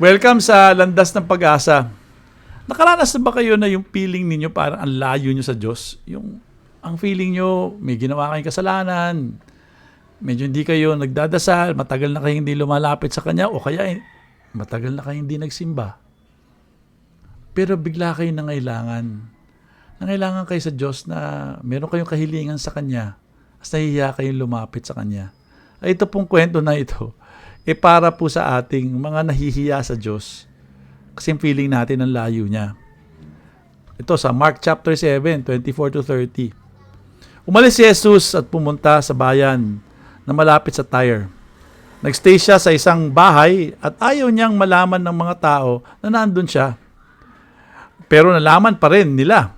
Welcome sa Landas ng Pag-asa. Nakaranas na ba kayo na yung feeling ninyo parang ang layo nyo sa Diyos? Yung ang feeling nyo, may ginawa kayong kasalanan, medyo hindi kayo nagdadasal, matagal na kayong hindi lumalapit sa Kanya, o kaya matagal na kayong hindi nagsimba. Pero bigla kayo nangailangan. Nangailangan kayo sa Diyos na meron kayong kahilingan sa Kanya, at nahihiya kayong lumapit sa Kanya. Ay, ito pong kwento na ito, para po sa ating mga nahihiya sa Diyos. Kasi feeling natin ang layo niya. Ito sa Mark chapter 7, 24-30. Umalis si Jesus at pumunta sa bayan na malapit sa Tyre. Nagstay siya sa isang bahay at ayaw niyang malaman ng mga tao na nandun siya. Pero nalaman pa rin nila.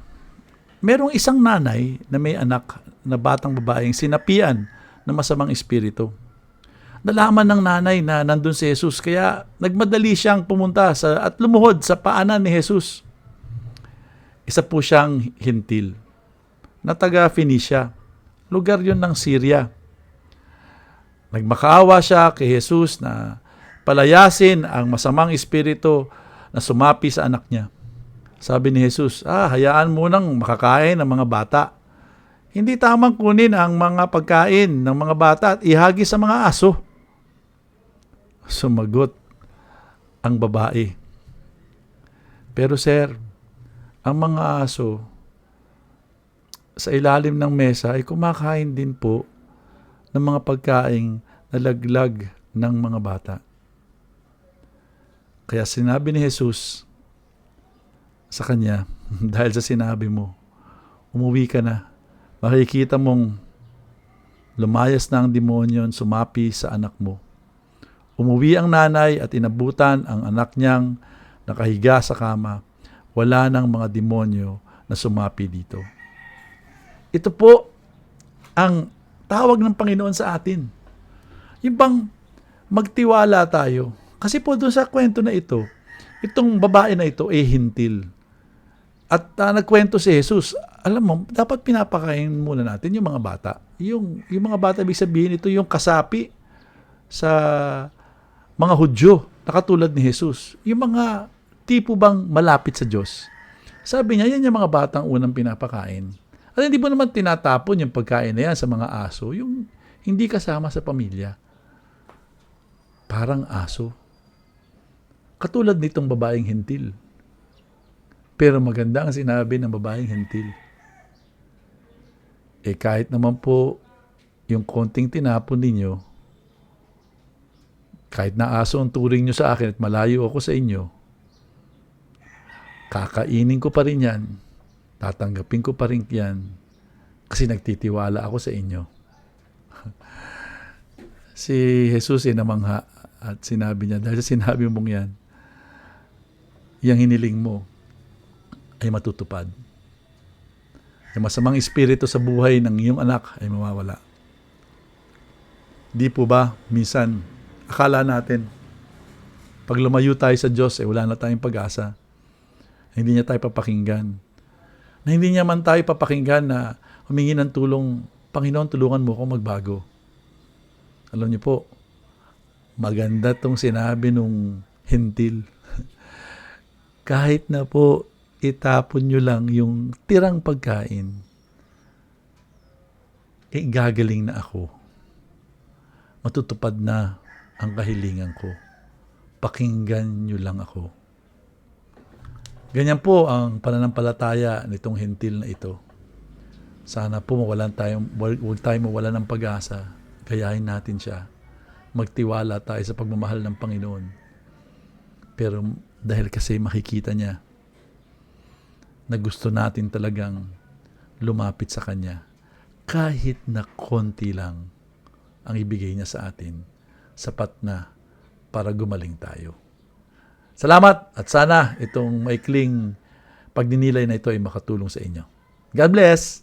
Merong isang nanay na may anak na batang babaeng sinapian ng masamang espiritu. Nalaman ng nanay na nandun si Jesus, kaya nagmadali siyang pumunta at lumuhod sa paanan ni Jesus. Isa po siyang hintil na taga Phoenicia. Lugar yun ng Syria. Nagmakaawa siya kay Jesus na palayasin ang masamang espiritu na sumapi sa anak niya. Sabi ni Jesus, hayaan mo nang makakain ng mga bata. Hindi tamang kunin ang mga pagkain ng mga bata at ihagi sa mga aso. Sumagot ang babae, pero sir, ang mga aso sa ilalim ng mesa ay kumakain din po ng mga pagkaing nalaglag ng mga bata. Kaya sinabi ni Jesus sa kanya, dahil sa sinabi mo, umuwi ka na. Makikita mong lumayas na ang demonyo, sumapi sa anak mo. Umuwi ang nanay at inabutan ang anak niyang nakahiga sa kama. Wala nang mga demonyo na sumapi dito. Ito po ang tawag ng Panginoon sa atin. Yung bang magtiwala tayo. Kasi po doon sa kwento na ito, itong babae na ito ay hintil. At nagkwento si Jesus, alam mo, dapat pinapakain muna natin yung mga bata. Yung mga bata, ibig sabihin ito yung kasapi sa mga Hudyo, na katulad ni Jesus. Yung mga tipo bang malapit sa Diyos. Sabi niya, yan yung mga batang unang pinapakain. At hindi mo naman tinatapon yung pagkain na yan sa mga aso, yung hindi kasama sa pamilya. Parang aso. Katulad nitong babaeng hentil. Pero maganda ang sinabi ng babaeng hentil. Kahit naman po yung konting tinapon ninyo, kahit na aso ang turing nyo sa akin at malayo ako sa inyo, kakainin ko pa rin yan, tatanggapin ko pa rin yan, kasi nagtitiwala ako sa inyo. Si Jesus ay namangha at sinabi niya, dahil sa sinabi mong yan, yung hiniling mo ay matutupad. Yung masamang espiritu sa buhay ng iyong anak ay mawawala. Di po ba, minsan, akala natin, pag lumayo tayo sa Diyos, wala na tayong pag-asa. Hindi niya tayo papakinggan. Na hindi niya man tayo papakinggan na humingi ng tulong, Panginoon, tulungan mo ako magbago. Alam niyo po, maganda tong sinabi nung hintil. Kahit na po, itapon nyo lang yung tirang pagkain, gagaling na ako. Matutupad na ang kahilingan ko. Pakinggan nyo lang ako. Ganyan po ang pananampalataya nitong hintil na ito. Sana po huwag tayong mawala ng pag-asa. Gayahin natin siya. Magtiwala tayo sa pagmamahal ng Panginoon. Pero dahil kasi makikita niya na gusto natin talagang lumapit sa Kanya, kahit na konti lang ang ibigay niya sa atin, sapat na para gumaling tayo. Salamat at sana itong maikling pagninilay na ito ay makatulong sa inyo. God bless!